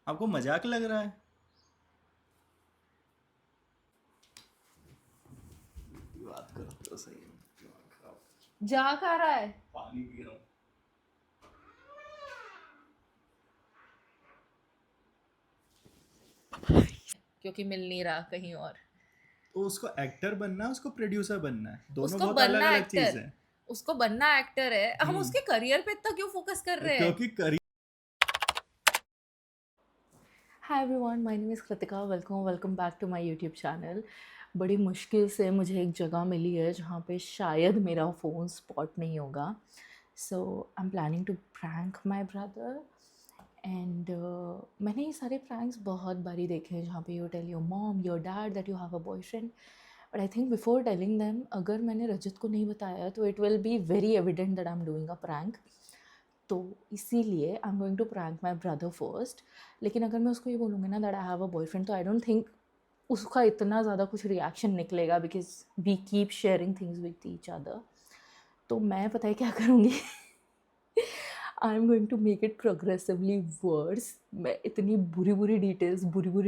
आपको मजाक लग रहा है? बात करते हो सही है। दिमाग खराब। जा खा रहा है पानी पी रहा हूँ। क्योंकि मिल नहीं रहा कहीं और। तो उसको एक्टर बनना है, उसको प्रोड्यूसर बनना है, दोनों उसको बहुत अलग बनना अलग चीज एक्टर, है। उसको बनना एक्टर है। हम हम्म। उसके करियर पे इतना क्यों फोकस कर रहे हैं? क्योंकि career. Hi everyone, my name is Kritika. Welcome back to my YouTube channel. बड़ी मुश्किल से मुझे एक जगह मिली है जहाँ पे शायद मेरा फ़ोन स्पॉट नहीं होगा। So I am planning to prank my brother and मैंने ये सारे प्रैंक्स बहुत बारी देखे हैं जहाँ पे you tell your mom your dad that you have a boyfriend. But I think before telling them, अगर मैंने रजत को नहीं बताया तो it will be very evident that I am doing a prank. तो इसीलिए I am going to prank my brother first. लेकिन अगर मैं उसको ये बोलूँगी ना that I have a boyfriend, तो आई डोंट थिंक उसका इतना ज़्यादा कुछ रिएक्शन निकलेगा, because we keep sharing things with each other. तो मैं पता है क्या करूँगी? I am going to make it progressively worse. मैं इतनी बुरी बुरी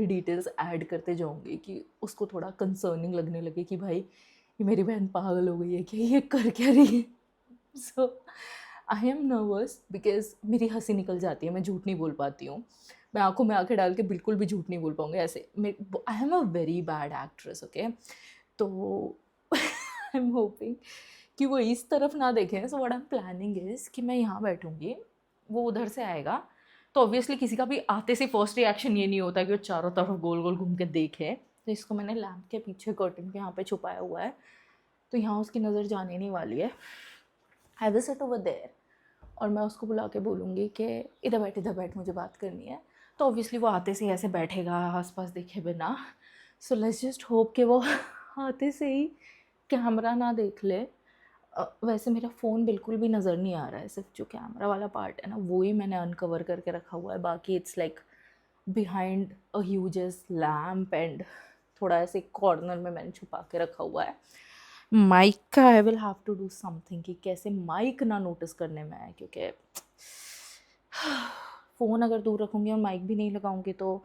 डिटेल्स ऐड करते जाऊँगी कि उसको थोड़ा कंसर्निंग लगने लगे कि भाई ये मेरी बहन पागल हो गई है क्या, ये कर क्या रही है। सो आई एम नर्वस बिकॉज मेरी हंसी निकल जाती है, मैं झूठ नहीं बोल पाती हूँ। मैं आंखों में आंखें डाल के बिल्कुल भी झूठ नहीं बोल पाऊँगी ऐसे। I am a very bad actress, okay. तो आई एम होपिंग कि वो इस तरफ ना देखें। So what I am planning is कि मैं यहाँ बैठूँगी, वो उधर से आएगा। तो ऑब्वियसली किसी का भी आते से फर्स्ट रिएक्शन ये नहीं होता कि वो चारों तरफ गोल गोल घूम के देखे। तो इसको मैंने लैम्प के पीछे कर्टन के यहाँ पे छुपाया हुआ है, तो यहाँ उसकी नज़र जाने नहीं वाली है। I will sit over there और मैं उसको बुला के बोलूँगी कि इधर बैठ मुझे बात करनी है। तो ऑब्वियसली वो आते से ही ऐसे बैठेगा आसपास देखे बिना। सो लेट्स जस्ट होप कि वो आते से ही कैमरा ना देख ले। वैसे मेरा फ़ोन बिल्कुल भी नज़र नहीं आ रहा है, सिर्फ जो कैमरा वाला पार्ट है ना वो ही मैंने अनकवर करके रखा हुआ है। बाकी it's like behind a hugest lamp and थोड़ा ऐसे कॉर्नर में मैंने छुपा के रखा हुआ है। माइक का I will have to do something कि कैसे माइक ना नोटिस करने में आए, क्योंकि फ़ोन अगर दूर रखूँगी और माइक भी नहीं लगाऊँगी तो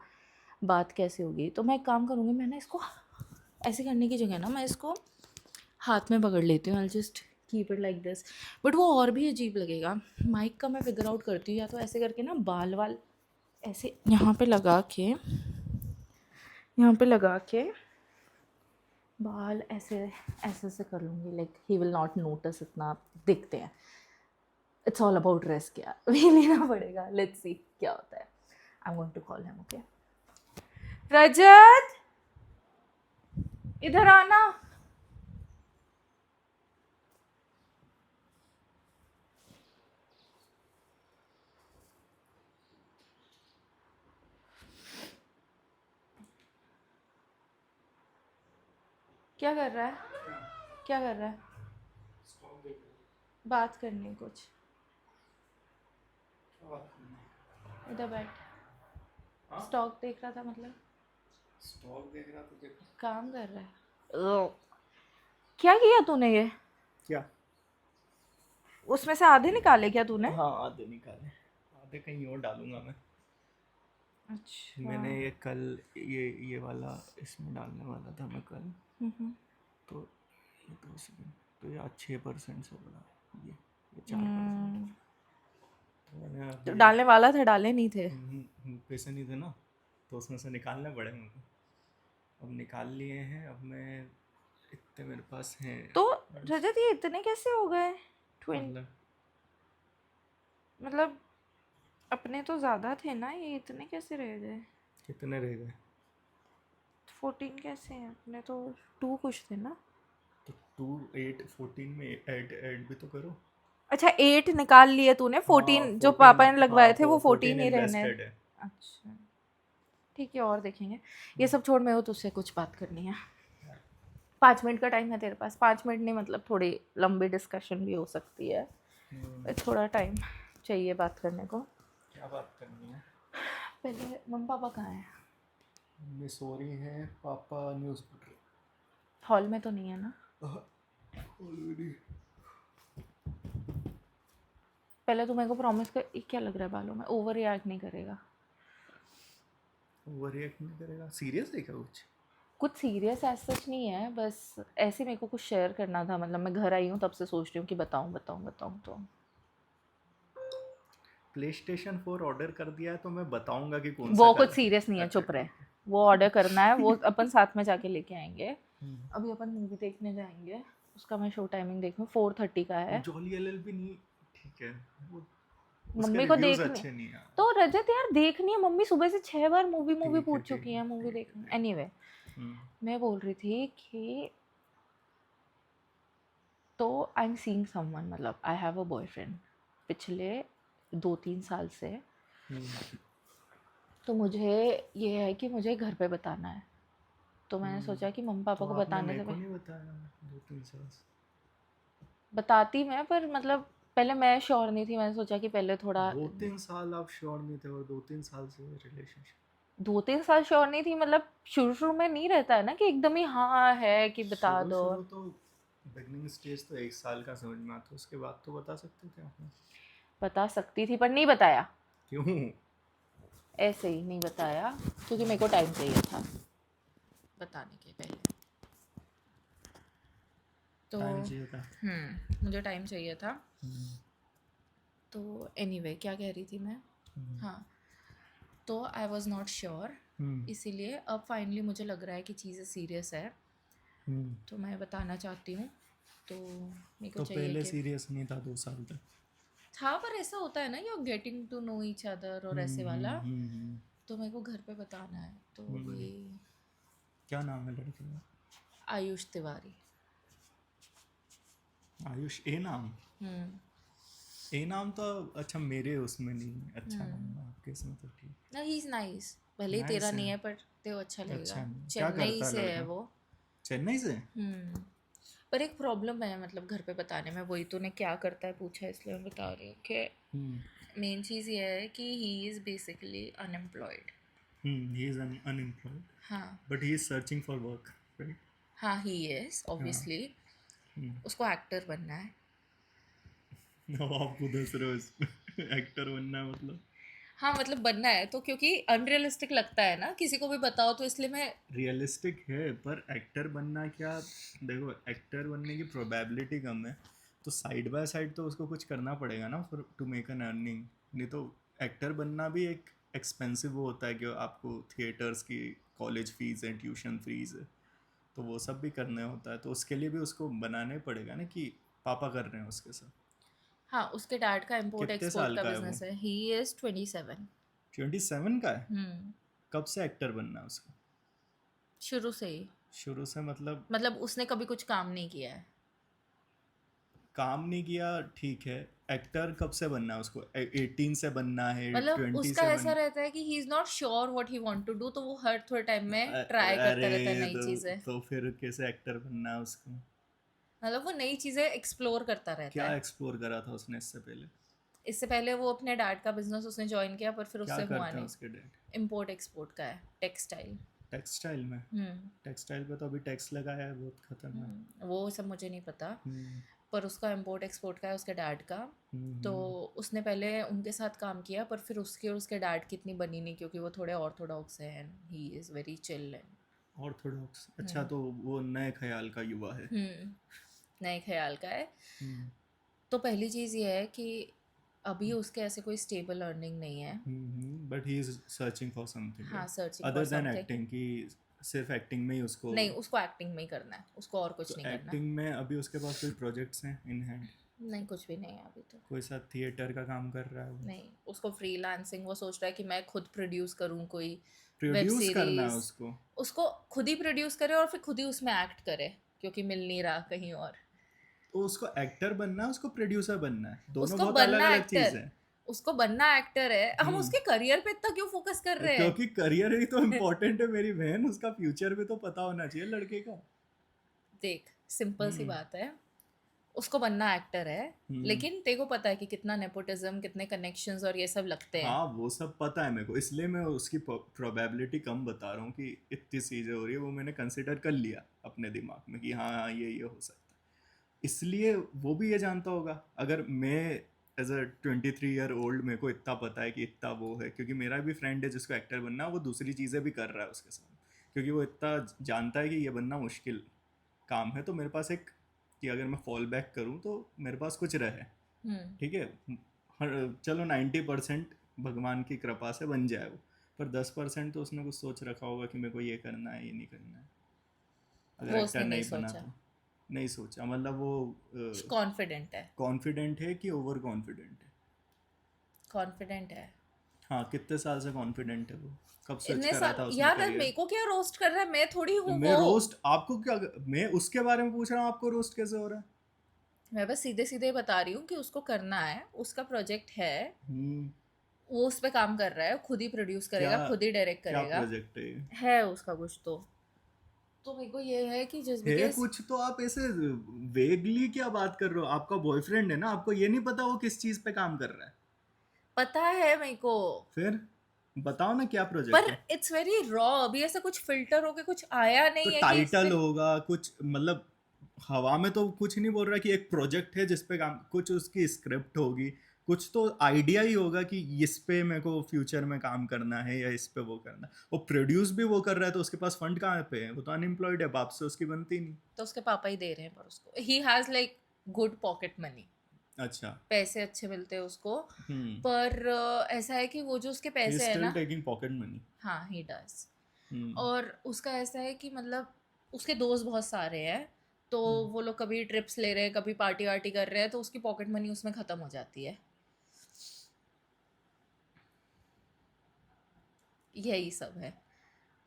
बात कैसे होगी। तो मैं एक काम करूँगी, मैं ना इसको ऐसे करने की जगह ना मैं इसको हाथ में पकड़ लेती हूँ। I just keep it like this. But वो और भी अजीब लगेगा। माइक का मैं फिगर आउट करती हूँ, या तो ऐसे करके ना बाल वाल ऐसे यहाँ पे लगा के बाल ऐसे ऐसे ऐसे कर लूँगी। Like he will not notice, इतना दिखते हैं। It's all about rest. क्या भी लेना पड़ेगा, लेट्स सी क्या होता है। I am going to call him, okay. Rajat, इधर आना। क्या कर रहा है? क्या कर रहा है? बात करनी है कुछ। इधर बैठ। स्टॉक देख रहा था मतलब? स्टॉक देख रहा तो देखो। काम कर रहा है। क्या किया तूने ये? क्या? उसमें से आधे निकाले क्या तूने? हाँ, आधे निकाले। आधे कहीं और डालूंगा मैं। अच्छा। मैंने ये कल ये वाला इसमें डालने वाला था मैं कल। तो ये तो इसमें तो ये 6% से बड़ा है। ये 4%। तो मैंने तो अभी डालने वाला था, डाले नहीं थे? पैसे नहीं थे ना, तो उसमें से निकालने पड़े मुझको। अब निकाल लिए हैं। अब मैं इतने मेरे पास हैं। तो रजत, ये इतने कैसे हो गए? ट्वेंट मतलब मतलब अपने तो ज़्यादा थे ना, ये इतने कैसे रह गए? कितने रह गए? 14 कैसे हैं? अपने तो 2 कुछ थे ना। तो 2 8 14 में ऐड ऐड भी तो करो। अच्छा, 8 निकाल लिए तूने, हाँ 14 जो 14। पापा ने हाँ लगवाए थे वो 14 14 ही रहने। इन्वेस्टेड है। अच्छा, ठीक है, और देखेंगे। ये सब छोड़, मैं वो तुझसे कुछ बात करनी है। 5 मिनट का टाइम है तेरे पास? 5 मिनट नहीं, मतलब थोड़ी लंबी डिस्कशन भी हो सकती है। थोड़ा टाइम चाहिए बात करने को। क्या बात करनी है? पहले मम्मी पापा कहाँ हैं? मम्मी सो रही हैं, पापा न्यूज़ पढ़ रहे हॉल में तो नहीं है ना? ऑलरेडी। पहले तो मेरे को प्रॉमिस कर, ये क्या लग रहा है बालों में? ओवर रिएक्ट नहीं करेगा? ओवर रिएक्ट नहीं करेगा? सीरियस है क्या कुछ? कुछ सीरियस ऐसा सच नहीं है, बस ऐसे मेरे को कुछ शेयर करना था। मतलब मैं घर आई हूँ तब से सोच रही हूँ कि बताऊँ बताऊँ बताऊँ। तो PlayStation 4 ऑर्डर कर दिया है तो मैं बताऊंगा कि कौन सा वो कुछ कलर। सीरियस नहीं है, अच्छा चुप रहे। ठीक है। वो ऑर्डर करना है, वो अपन साथ में जाके लेके आएंगे। हम्म। अभी अपन मूवी देखने जाएंगे, उसका मैं शो टाइमिंग देखूँ, 4:30 का वो है। जॉली LLB नहीं, ठीक है, वो उसके मम्मी को रिव्यूज देखनी अच्छे नहीं आ तो रजत यार देखनी है। मम्मी सुबह से 6 बार मूवी मूवी ठीक है पूछ ठीक चुकी है है मूवी ठीक है देखनी। ठीक एनीवे, है। मैं बोल रही थी कि तो आई एम सीइंग समवन, मतलब आई हैव अ बॉयफ्रेंड पिछले 2-3 साल से। हम्म। तो मुझे ये है कि मुझे घर पे बताना है। तो मैंने सोचा कि मम्मी पापा तो को आपने बताने मेरे से को नहीं बताया 2-3 साल से? बताती मैं, पर मतलब पहले मैं श्योर नहीं थी। मैंने सोचा कि पहले थोड़ा 2-3 साल आप श्योर नहीं थे और 2-3 साल से रिलेशनशिप? 2-3 साल श्योर नहीं थी। मतलब शुरू शुरू में नहीं रहता है ना कि एकदम ही हाँ है कि बता शुरू दो। शुरू तो बिगनिंग स्टेज तो 1 साल का समझ में आता, उसके बाद तो बता सकते थे आपने। बता सकती थी पर नहीं बताया। क्यों? ऐसे ही नहीं बताया क्योंकि मेरे को टाइम चाहिए था बताने के पहले। तो टाइम चाहिए था। मुझे टाइम चाहिए था। हम्म। तो एनीवे क्या कह रही थी मैं? हम्म। हाँ, तो आई वॉज नॉट श्योर, हम्म। इसीलिए अब फाइनली मुझे लग रहा है कि चीज़ें सीरियस है। हम्म। तो मैं बताना चाहती हूँ। तो मेरे को तो चाहिए पहले कि सीरियस नहीं था 2 साल तक? था, पर ऐसा होता है ना कि getting to know each other और हम्म। ऐसे वाला। हम्म। हम्म। तो मेरे को घर पे बताना है। तो हम्म। वही क्या नाम है लड़के का? आयुष तिवारी। आयुष? ए नाम? हम्म ए नाम तो अच्छा मेरे उसमें नहीं है, अच्छा नाम है आपके इसमें तो ठीक। ना, ही इज़ नाइस। भले ही तेरा नाइस है। नहीं है पर तेरे को अच्छा अच्छा लगेगा। नहीं, क्या चेन्नई करता है से है लड़का? वो। चेन्नई से? हम्म पर एक प्रॉब्लम है, मतलब घर पे बताने में। वही तूने क्या करता है पूछा, इसलिए मैं बता रही हूँ कि हम्म। मेन चीज़ ये है कि he is basically unemployed. He is unemployed हाँ। But he is searching for work, right? हाँ, ही इज़ हाँ। ऑब्वियसली। हम्म। उसको एक्टर बनना है। अब आपको दस रहे हो इसमें एक्टर बनना है मतलब? हाँ मतलब बनना है तो, क्योंकि अनरियलिस्टिक लगता है ना किसी को भी बताओ, तो इसलिए मैं। रियलिस्टिक है पर एक्टर बनना क्या? देखो, एक्टर बनने की प्रोबेबिलिटी कम है, तो साइड बाय साइड तो उसको कुछ करना पड़ेगा ना for to make an earning. नहीं तो एक्टर बनना भी एक एक्सपेंसिव वो होता है कि आपको थिएटर्स की कॉलेज फीस है, ट्यूशन फीस है, तो वो सब भी करने होता है, तो उसके लिए भी उसको बनाने पड़ेगा ना कि पापा कर रहे हैं उसके साथ। हाँ, उसके डैड का इम्पोर्ट कितने एक्सपोर्ट साल का का है वो? बिजनेस है। He is 27। 27 का है? हम्म कब से एक्टर बनना है उसको? शुरू से ही। शुरू से मतलब? मतलब उसने कभी कुछ काम नहीं किया है। काम नहीं किया ठीक है, एक्टर कब से बनना है उसको? 18 से बनना है, मतलब 20 उसका से ऐसा रहता है कि he is not sure what he want to do, तो वो हर थोड़े टाइम में ट्राई करता रहता है अरे नई चीज़ें। तो फिर कैसे एक्टर बनना है उसको? मतलब वो नई चीज़ें एक्सप्लोर करता रहता क्या है। एक्सप्लोर करा था उसने इससे पहले? इससे पहले वो अपने डैड का बिजनेस उसने ज्वाइन किया, पर फिर क्या उससे हुआ करते हैं नहीं। उसके डैड? इम्पोर्ट एक्सपोर्ट का है, टेक्सटाइल। टेक्सटाइल में? हम्म टेक्सटाइल पे तो अभी टैक्स लगाया है बहुत खतरनाक। वो सब मुझे नहीं पता, हम्म। पर उसका इम्पोर्ट एक्सपोर्ट का है, उसके डैड का। तो हम्म। उसने पहले उनके साथ काम किया, पर फिर उसकी और उसके डैड की इतनी बनी नहीं, क्योंकि वो थोड़े ऑर्थोडॉक्स हैं। He is very chill and Orthodox? अच्छा, तो वो नए ख्याल का युवा है। नए ख्याल का है। हम्म। तो पहली चीज़ ये है कि अभी उसके ऐसे कोई स्टेबल अर्निंग नहीं है। But he is searching for something, हाँ, right? Searching for other than something. Acting, कि सिर्फ एक्टिंग में ही उसको? नहीं, उसको एक्टिंग में ही करना है, उसको और तो कुछ नहीं करना। एक्टिंग में अभी उसके पास कोई प्रोजेक्ट्स हैं इन हैंड? नहीं, कुछ भी नहीं है अभी तो। कोई सा थिएटर का काम कर रहा है वो? नहीं, उसको फ्रीलांसिंग, वो सोच रहा है कि मैं खुद प्रोड्यूस करूँ कोई वेब प्रोड्यूस करना है सीरीज। उसको? उसको खुद ही प्रोड्यूस करे और फिर खुद ही उसमें एक्ट करे, क्योंकि मिल नहीं रहा कहीं और। तो उसको एक्टर बनना है, उसको प्रोड्यूसर बनना है? दोनों उसको बहुत अलग बनना अलग चीज़ एक्टर। है। उसको बनना एक्टर है। हम हम्म। उसके करियर पे इतना क्यों फोकस कर रहे क्योंकि करियर ही तो हैं? इम्पोर्टेंट है मेरी बहन, उसका फ्यूचर भी तो पता होना चाहिए लड़के का। देख, सिंपल सी हम्म। बात है। उसको बनना एक्टर है, हम्म। लेकिन तेरे को पता है कि कितना नेपोटिज्म, कितने कनेक्शंस और ये सब लगते हैं। हाँ वो सब पता है मेरे को, इसलिए मैं उसकी प्रोबेबिलिटी कम बता रहा हूँ कि इतनी चीज़ें हो रही है, वो मैंने कंसिडर कर लिया अपने दिमाग में कि हाँ हाँ ये हो सकता है। इसलिए वो भी ये जानता होगा, अगर मैं एज अ 23-year-old मेरे को इतना पता है कि इतना वो है, क्योंकि मेरा भी फ्रेंड है जिसको एक्टर बनना है, वो दूसरी चीज़ें भी कर रहा है उसके साथ, क्योंकि वो इतना जानता है कि ये बनना मुश्किल काम है। तो मेरे पास एक, कि अगर मैं फॉल बैक करूँ तो मेरे पास कुछ रहे, हम्म। ठीक है। चलो 90% भगवान की कृपा से बन जाए वो, पर 10% तो उसने कुछ सोच रखा होगा कि मेरे को ये करना है, ये नहीं करना है। अगर वो एक्टर उसने नहीं नहीं बना सोचा, तो नहीं सोचा, मतलब वो कॉन्फिडेंट है। कॉन्फिडेंट है कि ओवर कॉन्फिडेंट है? कॉन्फिडेंट है। हाँ, कितने साल से कॉन्फिडेंट है वो? कब स्विच इतने करा साल था उसने यार, मेरे करियर? को क्या रोस्ट कर रहा है, मैं थोड़ी हूँ मैं वो। रोस्ट आपको क्या, मैं उसके बारे में पूछ रहा हूँ, आपको रोस्ट कैसे हो रहा है? मैं बस सीधे सीधे बता रही हूँ कि उसको करना है, उसका प्रोजेक्ट है, हम्म। वो उस पे काम कर रहा है, खुद ही प्रोड्यूस क्या करेगा, खुद ही डायरेक्ट क्या करेगा। प्रोजेक्ट है ये? है उसका कुछ तो मेरे को ये है कि जस्ट है बिकॉज कुछ तो आप ऐसे वेगली क्या बात कर रहे हो? आपका बॉयफ्रेंड है ना, आपको ये नहीं पता वो किस चीज पे काम कर रहा है? पता है मेरे को, फिर बताओ ना क्या पर प्रोजेक्ट है। इट्स वेरी रॉ, अभी ऐसा कुछ फिल्टर होके कुछ आया तो नहीं है कि इस टाइटल पे। होगा कुछ, मतलब हवा में तो कुछ नहीं बोल रहा कि एक प्रोजेक्ट है जिस पे काम, कुछ उसकी स्क्रिप्ट होगी, कुछ तो आइडिया ही होगा कि इस पे मेरे को फ्यूचर में काम करना है या इस पे वो करना है। वो प्रोड्यूस भी वो कर रहा है, तो उसके पास फंड कहाँ पे है? वो तो अनएम्प्लॉयड है, बाप से उसकी बनती नहीं। तो उसके पापा ही दे रहे हैं, पर उसको he has like good pocket money, अच्छा। पैसे अच्छे मिलते हैं उसको। हम्म। पर ऐसा है कि वो जो उसके ही पैसे है स्टिल ना, टेकिंग पॉकेट मनी। हाँ ही डज। हम्म। और उसका ऐसा है कि मतलब उसके दोस्त बहुत सारे हैं, तो वो लोग कभी ट्रिप्स ले रहे हैं, कभी पार्टी वार्टी कर रहे हैं, तो उसकी पॉकेट मनी उसमें ख़त्म हो जाती है। यही सब है।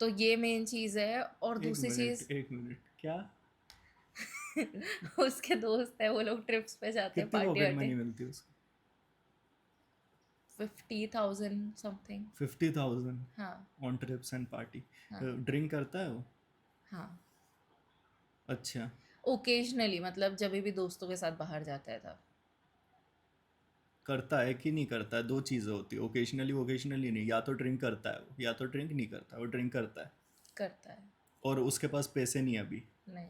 तो ये मेन चीज़ है, और एक दूसरी मिनट, चीज़ एक मिनट, क्या? उसके दोस्त है, वो लोग ट्रिप्स पे जाते हैं, कितनी पार्टी पॉकेट वार्टी। मनी मिलती है उसको? 50,000 समथिंग। 50,000 हाँ। On trips and party? हाँ। ड्रिंक करता है वो? हाँ। अच्छा। ओकेजनली, मतलब जब भी दोस्तों के साथ बाहर जाता है तब। करता है कि नहीं करता है, दो चीज़ें होती है, ओकेजनली ओकेजनली नहीं, या तो ड्रिंक करता है वो, या तो ड्रिंक नहीं करता है। वो ड्रिंक करता है, करता है। और उसके पास पैसे नहीं है अभी, नहीं।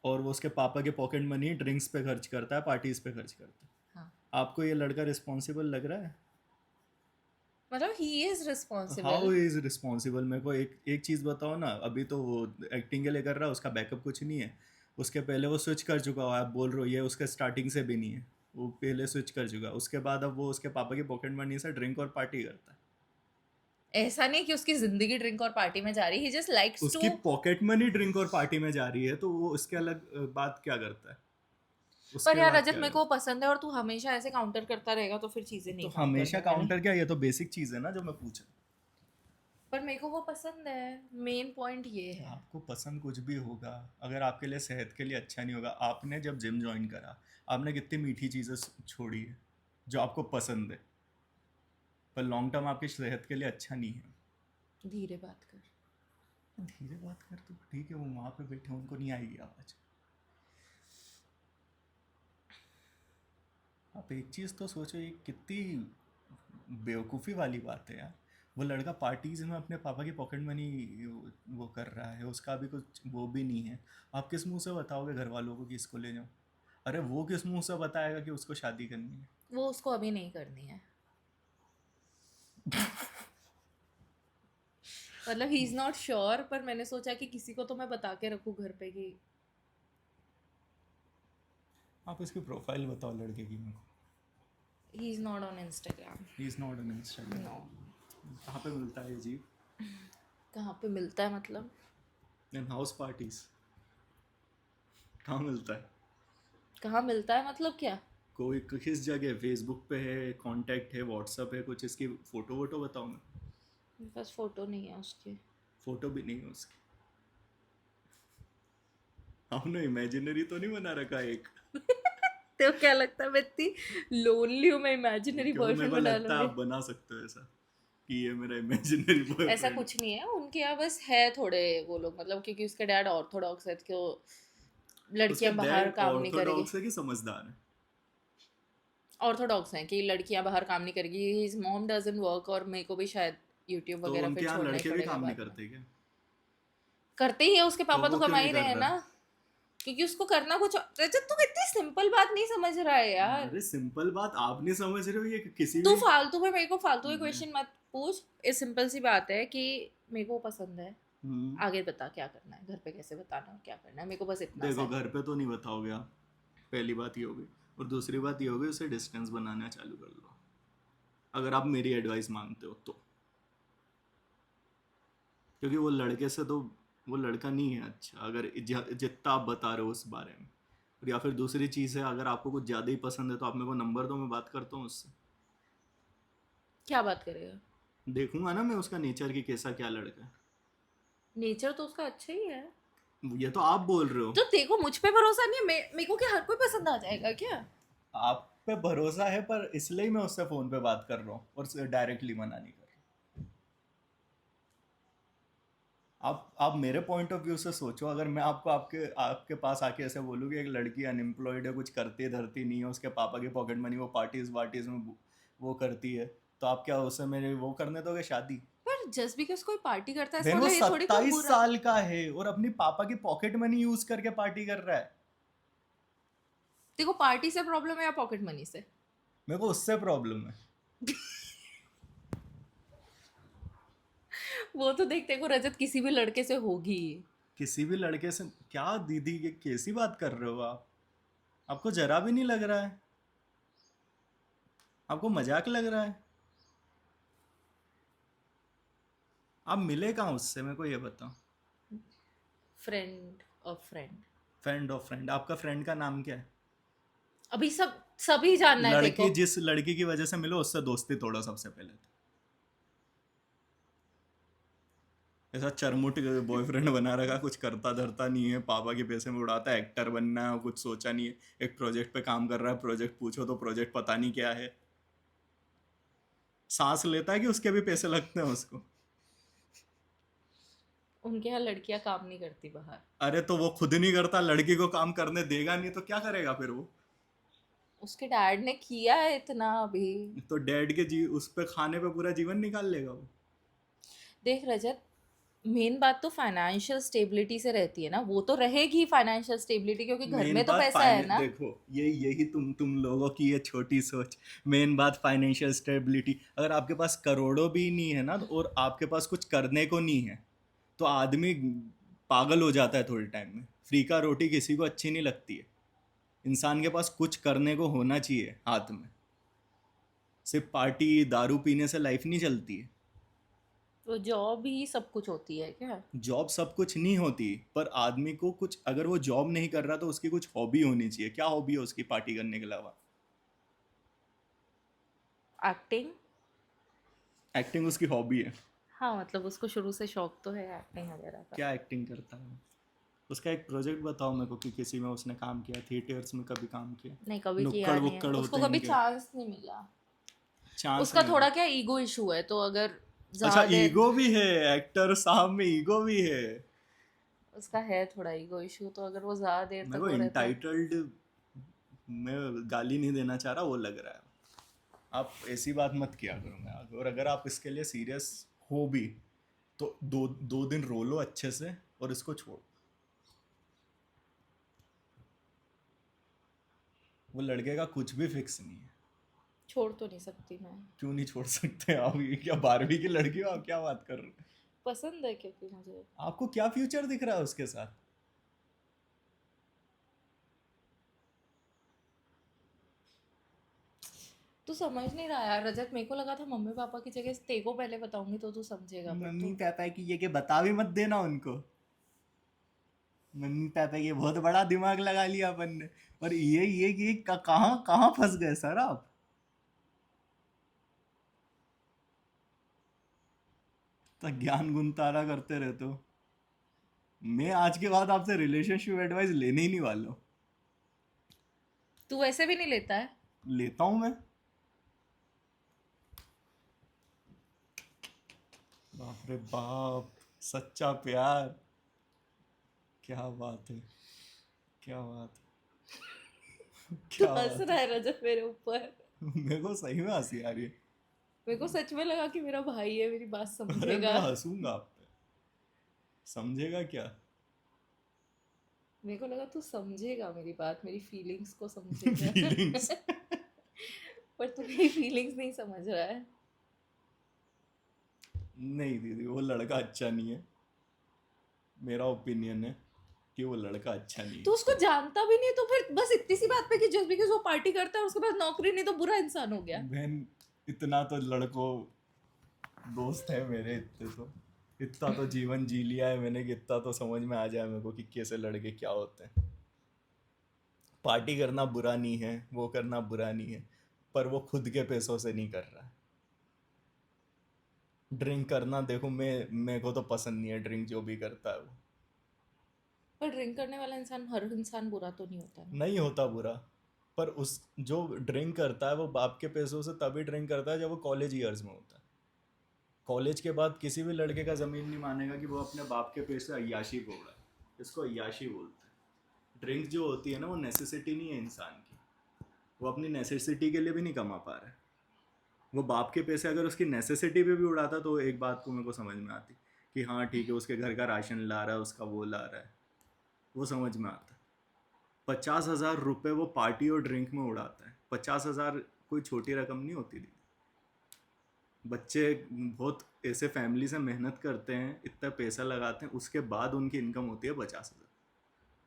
और वो उसके पापा के पॉकेट मनी ड्रिंक्स पे खर्च करता है, पार्टीज पे खर्च करता है। हाँ, आपको ये लड़का रिस्पॉन्सिबल लग रहा है? मतलब he is how responsible. Is responsible? मेरे को एक चीज़ बताओ ना। अभी तो वो एक्टिंग के लिए कर रहा है, उसका बैकअप कुछ नहीं है। उसके पहले वो स्विच कर चुका हो, आप बोल रहे हो ये उसका स्टार्टिंग से भी नहीं है। वो पहले स्विच कर चुका, उसके बाद अब वो उसके पापा की पॉकेट मनी से ड्रिंक और पार्टी करता है। ऐसा नहीं कि उसकी जिंदगी ड्रिंक और पार्टी में जा रही, ही जस्ट लाइक्स उसकी टू। पॉकेट मनी ड्रिंक और पार्टी में जा रही है, तो वो उसके अलग बात क्या करता है? पर उसके यार बाद रजत, क्या मेरे करता को पसंद है और तू हमेशा ऐसे काउंटर करता रहेगा तो फिर चीजें है? नहीं तो काम हमेशा करने वाली। काउंटर क्या, ये तो बेसिक चीज़ है ना जो मैं पूछ रहा पर मेरे को वो पसंद है, मेन पॉइंट ये हूँ। है। आपको पसंद कुछ भी होगा, अगर आपके लिए सेहत के लिए अच्छा नहीं होगा। आपने जब जिम ज्वाइन करा, आपने कितनी मीठी चीज़ें छोड़ी है जो आपको पसंद है, पर लॉन्ग टर्म आपकी सेहत के लिए अच्छा नहीं है। धीरे बात कर। धीरे बात कर तो ठीक है, वो वहाँ पे बैठे, उनको नहीं आएगी आवाज़। आप एक चीज़ तो सोचो, ये कितनी बेवकूफ़ी वाली बात है यार। वो लड़का पार्टीज में अपने पापा की पॉकेट मनी वो कर रहा है, उसका भी कुछ वो भी नहीं है। आप किस मुंह से बताओगे घर वालों को कि इसको ले जाओ? अरे वो किस मुंह से बताएगा कि उसको शादी करनी है? वो उसको अभी नहीं करनी है, मतलब ही इज नॉट श्योर, पर मैंने सोचा कि किसी को तो मैं बता के रखूँ घर पे कि आप इसकी प्रोफाइल बताओ लड़के की मेरे को। He is not on Instagram. He is not on Instagram. No. कहाँ पे मिलता है ये जीव? कहाँ पे मिलता है मतलब? इन हाउस पार्टीज कहाँ मिलता है? कहाँ मिलता है मतलब क्या? कोई किस जगह, फेसबुक पे है, कांटेक्ट है, व्हाट्सअप है, कुछ इसकी फ़ोटो वोटो बताओ ना। मेरे पास फोटो नहीं है उसकी। फ़ोटो भी नहीं है उसकी? हमने इमेजिनरी तो नहीं बना रखा एक? तो क्या लगता है मैं इतनी लोनली हूँ, मैं इमेजिनरी क्यों, मेरे बॉयफ्रेंड को बना लगता है लूंगी? आप बना सकते हो ऐसा कि ये मेरा इमेजिनरी ऐसा बॉयफ्रेंड। कुछ नहीं है उनके यहाँ, बस है थोड़े वो लोग, मतलब क्योंकि उसके डैड ऑर्थोडॉक्स है तो उसका लड़कियां बाहर डैड काम नहीं करेगी। ऑर्थोडॉक्स है कि समझदार है? ऑर्थोडॉक्स हैं कि लड़कियां बाहर काम नहीं करेगी, हिज मॉम डजंट वर्क, और मेरे को भी शायद यूट्यूब तो वगैरह उनके फिर यहाँ छोड़ना ही लड़के भी पड़ेगा काम नहीं बाद में। करते क्या? करते ही है, उसके तो पापा तो वो क्यों कमा नहीं ही रहे कर हैं रहा? ना। क्योंकि उसको करना कुछ रजत, तू इतनी सिंपल बात नहीं समझ रहा है यार। अरे सिंपल बात आप नहीं समझ रहे हो, ये किसी तू भी फालतू में मेरे को फालतू के क्वेश्चन मत पूछ। ये सिंपल सी बात है कि मेरे को पसंद है, हम्म, आगे बता क्या करना है, घर पे कैसे बताना है, क्या करना है, मेरे को बस इतना सा देखो है। घर पे तो नहीं बताओगे आप, पहली बात ये होगी। और दूसरी बात ये होगी, उसे डिस्टेंस बनाना चालू कर लो, अगर आप मेरी एडवाइस मांगते हो तो। क्योंकि वो लड़के से तो, वो लड़का नहीं है अच्छा, अगर जितना आप बता रहे हो उस बारे में। और या फिर दूसरी चीज़ है, अगर आपको कुछ ज़्यादा ही पसंद है तो आप मेरे को नंबर दो, मैं बात करता हूँ उससे। क्या बात करेगा? देखूंगा ना मैं उसका नेचर की कैसा क्या लड़का है। नेचर तो उसका अच्छा ही है। ये तो आप बोल रहे हो। तो देखो मुझ पे भरोसा नहीं है, मेरे को क्या हर कोई पसंद आ जाएगा क्या? आप पे भरोसा है, पर इसलिए ही मैं उससे फ़ोन पे बात कर रहा हूँ और डायरेक्टली मना नहीं कर रहा। आप मेरे पॉइंट ऑफ व्यू से सोचो, अगर मैं आपको आपके आपके पास आके ऐसे बोलूँ कि एक लड़की अनएम्प्लॉयड है, कुछ करती धरती नहीं है, उसके पापा की पॉकेट मनी वो पार्टीज वार्टीज में वो करती है, तो आप क्या उससे मेरे वो करने दोगे शादी? पर जस्ट बिकॉज कोई पार्टी करता है इसका बहन वो मतलब ये थोड़ी कोई 27 बुरा। साल का है और अपनी पापा की पॉकेट मनी यूज करके पार्टी कर रहा है। देखो पार्टी से प्रॉब्लम है या पॉकेट मनी से? मेरे को उससे प्रॉब्लम है। वो तो देखते को रजत किसी भी लड़के से होगी। किसी भी लड़के से क्या दीदी, ये कैसी बात कर रहे हो आप? आपको जरा भी नहीं लग रहा है? आपको मजाक लग रहा है? आप मिले कहाँ उससे, मेरे को ये बताओ। Friend of friend. Friend of friend, आपका फ्रेंड का नाम क्या है? अभी सब सभी जानना है लड़की, देखो। जिस लड़की की वजह से मिलो उससे दोस्ती तोड़ो सबसे पहले तो। ऐसा चरमुट बॉयफ्रेंड बना रखा, कुछ करता धरता नहीं है, पापा के पैसे में उड़ाता है, एक्टर बनना है, कुछ सोचा नहीं है। एक प्रोजेक्ट पे काम कर रहा है, प्रोजेक्ट पूछो तो प्रोजेक्ट पता नहीं क्या है। सांस लेता है कि उसके भी पैसे लगते हैं उसको? उनके यहाँ लड़कियां काम नहीं करती बाहर। अरे तो वो खुद नहीं करता, लड़की को काम करने देगा नहीं तो क्या करेगा फिर वो? उसके डैड ने किया है इतना अभी। तो डैड के जी उस पे खाने पे पूरा जीवन निकाल लेगा वो। देख रजत, मेन बात तो फाइनेंशियल स्टेबिलिटी से रहती है ना, वो तो रहेगी फाइनेंशियल स्टेबिलिटी क्योंकि घर मेन में तो बात पैसा है फाइनेंस, ना। देखो यही तुम लोगों की ये छोटी सोच। मेन बात फाइनेंशियल स्टेबिलिटी, अगर आपके पास करोड़ों भी नहीं है ना और आपके पास कुछ करने को नहीं है, तो आदमी पागल हो जाता है थोड़े टाइम में। फ्री का रोटी किसी को अच्छी नहीं लगती है। इंसान के पास कुछ करने को होना चाहिए हाथ में। सिर्फ पार्टी दारू पीने से लाइफ नहीं चलती है। तो जॉब ही सब कुछ होती है क्या? जॉब सब कुछ नहीं होती, पर आदमी को कुछ, अगर वो जॉब नहीं कर रहा तो उसकी कुछ हॉबी होनी चाहिए। क्या हॉबी है उसकी पार्टी करने के अलावा? एक्टिंग। एक्टिंग उसकी हॉबी है? हाँ मतलब उसको शुरू से शौक तो है एक्टिंग वगैरह का। क्या एक्टिंग करता है वो? उसका एक प्रोजेक्ट बताओ मेरे को कि किसी में उसने काम किया, थिएटर्स में कभी काम किया? नहीं कभी नुक्कड़ किया नहीं है, वुक्कड़ उसको होते हैं कभी इनके, चांस नहीं मिला। चांस उसका नहीं थोड़ा मिला। क्या ईगो इशू है, तो अगर अच्छा ज्यादा ईगो भी है, एक्टर साहब में ईगो भी है? उसका है थोड़ा ईगो इशू, तो अगर वो ज्यादा देर मेरे तक को वो रहता है। इंटाइटल्ड, मैं गाली नहीं देना चाह रहा, वो लग रहा है। आप ऐसी बात मत किया करो मैं आगे, और अगर आप इसके लिए सीरियस हो भी तो दो दो दिन रो लो अच्छे से और इसको छोड़। वो लड़के का कुछ भी फिक्स नहीं है। छोड़ तो नहीं सकती मैं। क्यों नहीं छोड़ सकते आप? ये क्या 12वीं की लड़की हो आप, क्या बात कर रहे हो? पसंद है क्योंकि मुझे। आपको क्या फ्यूचर दिख रहा है उसके साथ? तू समझ नहीं रहा यार रजत, मेरे को लगा था मम्मी पापा की जगह तेरे को पहले बताऊंगी तो तू समझेगा, पर मम्मी तू। पापा की ये कि बता भी मत देना उनको। मम्मी पापा ये बहुत बड़ा दिमाग लगा लिया अपन ने। और ये कहाँ कहाँ फंस गए सर आप? तो ज्ञान गुंतारा करते रहते हो। मैं आज के बाद आपसे रिलेशनशिप एडवाइस लेने ही नहीं वाला हूँ। तू वैसे भी नहीं लेता है। लेता हूँ मैं। बाप रे बाप, सच्चा प्यार। क्या बात है, क्या बात है, तू क्या हंस बात रहा है रजत मेरे ऊपर। है। मेरे को सही में हंसी आ रही है। मेरे को सच में लगा कि मेरा भाई है, मेरी बात अरे समझेगा। मैं हंसूंगा आप पे, समझेगा क्या? मेरे को लगा तू समझेगा मेरी बात, मेरी फीलिंग्स को समझेगा। फीलिंग्स पर तू मेरी फीलिंग्स नहीं समझ रहा है। नहीं दीदी, वो लड़का अच्छा नहीं है। मेरा ओपिनियन है कि वो लड़का अच्छा नहीं तू है। उसको जानता भी नहीं तो फिर बस इतनी सी बात पे कि जस्ट बिकॉज वो पार्टी करता है उसके पास नौकरी नहीं तो बुरा इंसान हो गया। बहन, इतना तो लड़कों दोस्त है मेरे, इतना तो जीवन जी लिया है मैंने कि इतना तो समझ में आ जाए मेरे को कि कैसे लड़के क्या होते हैं। पार्टी करना बुरा नहीं है, वो करना बुरा नहीं है, पर वो खुद के पैसों से नहीं कर रहा है। ड्रिंक करना देखो, मेरे को तो पसंद नहीं है ड्रिंक, जो भी करता है वो। पर ड्रिंक करने वाला इंसान, हर इंसान बुरा तो नहीं होता ना। नहीं होता बुरा, पर उस जो ड्रिंक करता है वो बाप के पैसों से तभी ड्रिंक करता है जब वो कॉलेज ईयर्स में होता है। कॉलेज के बाद किसी भी लड़के का ज़मीन नहीं मानेगा कि वो अपने बाप के पैसे अय्याशी को उड़ाए। इसको अय्याशी बोलते हैं। ड्रिंक जो होती है ना, वो नेसेसिटी नहीं है इंसान की। वो अपनी नेसेसिटी के लिए भी नहीं कमा पा रहा है। वो बाप के पैसे अगर उसकी नेसेसिटी पे भी उड़ाता तो एक बात को मेरे को समझ में आती कि हाँ ठीक है, उसके घर का राशन ला रहा है, उसका वो ला रहा है, वो समझ में आता। 50,000 रुपये वो पार्टी और ड्रिंक में उड़ाता है। 50,000 कोई छोटी रकम नहीं होती थी। बच्चे बहुत ऐसे फैमिली से मेहनत करते हैं, इतना पैसा लगाते हैं, उसके बाद उनकी इनकम होती है 50,000।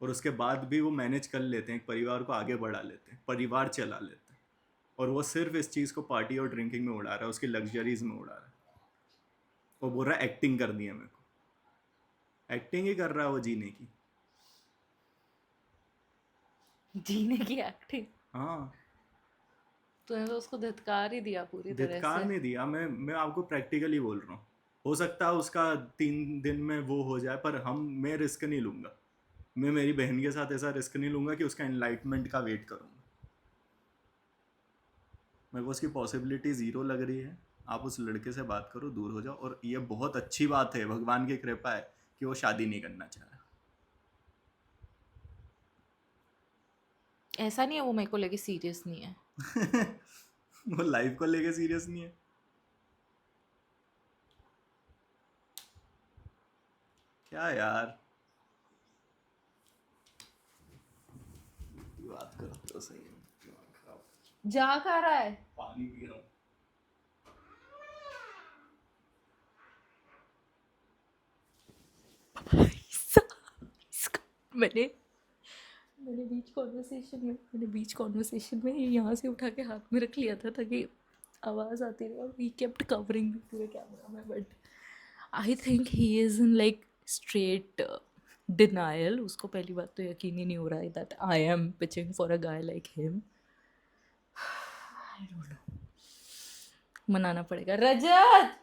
और उसके बाद भी वो मैनेज कर लेते हैं, एक परिवार को आगे बढ़ा लेते हैं, परिवार चला लेते हैं। और वो सिर्फ इस चीज़ को पार्टी और ड्रिंकिंग में उड़ा रहा है, उसकी लग्जरीज में उड़ा रहा है। वो बोल रहा है एक्टिंग करनी है मेरे को। एक्टिंग ही कर रहा है वो जीने की। जीने की एक्टिंग। हाँ, तूने तो उसको धित्कार ही दिया पूरी तरह धिक्कार से। नहीं दिया, मैं आपको प्रैक्टिकली बोल रहा हूँ। हो सकता है उसका 3 दिन में वो हो जाए, पर मैं रिस्क नहीं लूँगा। मैं मेरी बहन के साथ ऐसा रिस्क नहीं लूँगा कि उसका एनलाइटमेंट का वेट करूँगा। मेरे को उसकी पॉसिबिलिटी ज़ीरो लग रही है। आप उस लड़के से बात करो, दूर हो जाओ। और ये बहुत अच्छी बात है, भगवान की कृपा है कि वो शादी नहीं करना चाह रहा। ऐसा नहीं है वो मेरे को लेके सीरियस नहीं है। वो लाइफ को लेके सीरियस नहीं है। क्या यार, बात करते हो सही है। दिमाग खराब। जा खा रहा है। पानी पी रहा हूँ। मैंने मैंने बीच कॉन्वर्सेशन में यहाँ से उठा के हाथ में रख लिया था ताकि आवाज़ आती रही, और ही केप्ट कवरिंग पूरे कैमरा में। But I think he is in like straight denial. उसको पहली बात तो यकीन ही नहीं हो रहा है that I M pitching for a guy like him. I don't know, मनाना पड़ेगा। रजत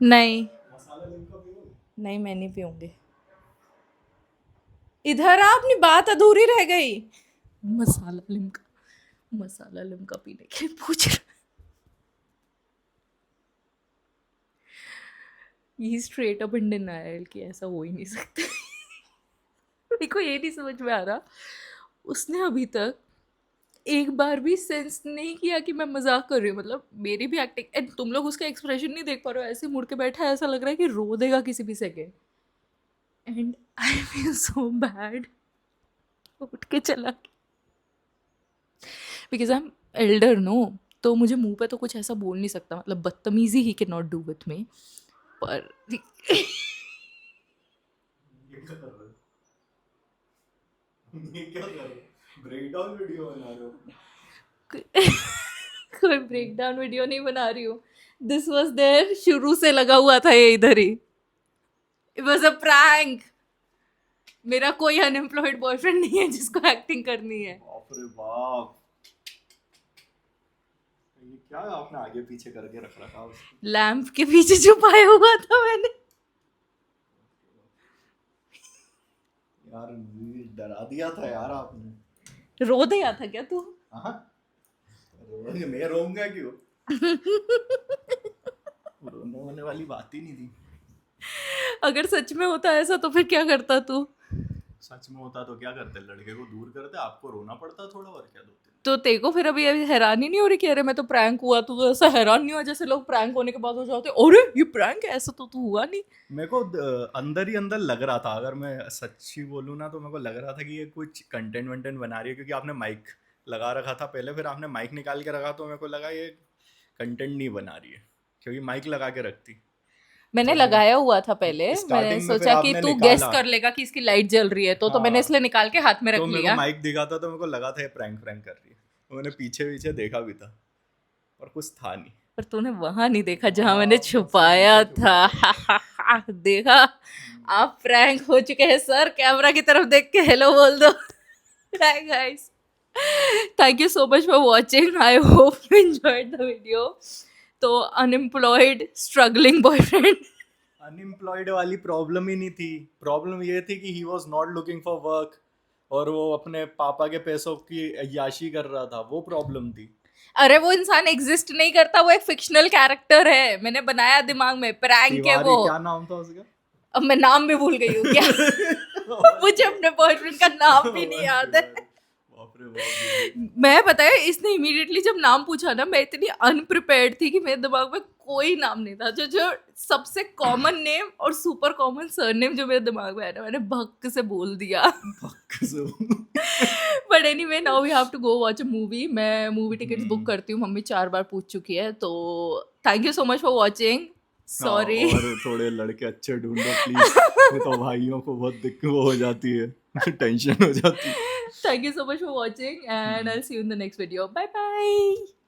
नहीं, मसाला लिमका पियोगे? नहीं मैं नहीं पीऊँगी। इधर आ, अपनी बात अधूरी रह गई। मसाला लिमका पीने के लिए पूछ रहा। ये स्ट्रेट अप इन डिनायल कि ऐसा हो ही नहीं सकता। मेरे को ये नहीं समझ में आ रहा, उसने अभी तक एक बार भी सेंस नहीं किया कि मैं मजाक कर रही हूँ। मतलब मेरी भी एक्टिंग, एंड तुम लोग उसका एक्सप्रेशन नहीं देख पा रहे हो, ऐसे मुड़ के बैठा है, ऐसा लग रहा है कि रो देगा किसी भी second. And I feel so bad. उठ के चला because I am elder no, तो मुझे मुंह पे तो कुछ ऐसा बोल नहीं सकता। मतलब बदतमीजी he can not do with me. पर ये क्या कर रहे हो? ये क्या कर रहे हो? ब्रेकडाउन वीडियो बना रहे हो? कोई ब्रेक डाउन वीडियो नहीं बना रही हूँ। दिस वॉज देयर, शुरू से लगा हुआ था ये इधर ही। It was a prank. मेरा कोई अनएम्प्लॉयड बॉयफ्रेंड नहीं है जिसको एक्टिंग करनी है। बाप रे बाप, ये क्या आपने आगे पीछे करके रख रखा उसको? लैंप के पीछे छुपाया हुआ था मैंने। यार ये डरा दिया था यार आपने। रो दिया था क्या तू? हाँ, मैं रोऊंगा क्यों? रोने होने वाली बात ही नहीं थी। अगर सच में होता ऐसा तो फिर क्या करता तू? सच में होता तो क्या करते, लड़के को दूर करते, आपको रोना पड़ता थोड़ा, और क्या 2 3 दिन। तो तेरे को फिर अभी अभी हैरानी नहीं हो रही कि अरे मैं तो प्रैंक हुआ, तू तो ऐसा हैरान नहीं हुआ जैसे लोग प्रैंक होने के बाद हो जाते अरे ये प्रैंक है, ऐसा तो तू हुआ नहीं? मेरे को अंदर ही अंदर लग रहा था, अगर मैं सच्ची बोलूँ ना, तो मेरे को लग रहा था कि ये कुछ कंटेंट वंटेंट बना रही है, क्योंकि आपने माइक लगा रखा था पहले, फिर आपने माइक निकाल के रखा, तो मेरे को लगा ये कंटेंट नहीं बना रही है, क्योंकि माइक लगा के रखती। मैंने तो लगाया हुआ था पहले, मैंने स्टार्टिंग में फिर सोचा कि आपने तू गेस निकाला, कर लेगा कि इसकी लाइट जल रही है, तो मैंने हाँ, इसलिए निकाल के हाथ में तो रख मेरे को लिया। माइक दिखा था, तो मेरे को लगा था ये प्रैंक प्रैंक कर रही है, तो मैंने पीछे पीछे देखा भी था, और कुछ था नहीं। पर तूने वहां नहीं देखा जहां हाँ, मैंने मैं उससे छुपाया पीछे था। छुपाया था। देखा, आप प्रैंक हो चुके हैं सर, कैमरा की तरफ देख के हेलो बोल दो। Hi guys, thank you so much for watching, I hope you enjoyed the video. तो अनएम्प्लॉयड स्ट्रगलिंग बॉयफ्रेंड, अनएम्प्लॉयड वाली प्रॉब्लम ही नहीं थी, प्रॉब्लम ये थी कि he was not looking for work, और वो अपने पापा के पैसों की अय्याशी कर रहा था, वो प्रॉब्लम थी। अरे वो इंसान एग्जिस्ट नहीं करता, वो एक फिक्शनल कैरेक्टर है, मैंने बनाया दिमाग में, प्रैंक है तिवारी, वो। क्या नाम था उसका? अब मैं नाम भी भूल गई हूँ क्या? मुझे अपने बॉयफ्रेंड का नाम भी नहीं याद है। बाप रे बाप। मैं पता है इसने इमीडिएटली जब नाम पूछा ना, मैं इतनी अनप्रिपेयर्ड थी कि मेरे दिमाग में कोई नाम नहीं था, जो जो सबसे कॉमन नेम और सुपर कॉमन सरनेम जो मेरे दिमाग में आया ना, मैंने भक्क से बोल दिया। But anyway, now we have to go watch a movie. मैं मूवी टिकट्स बुक करती हूँ, मम्मी 4 बार पूछ चुकी है, तो thank you so much for watching. Sorry. और थोड़े लड़के अच्छे ढूंढो प्लीज, नहीं तो भाइयों को बहुत दिक्कत हो जाती है, टेंशन हो जाती है। Thank you so much for watching, and I'll see you in the next video. Bye bye.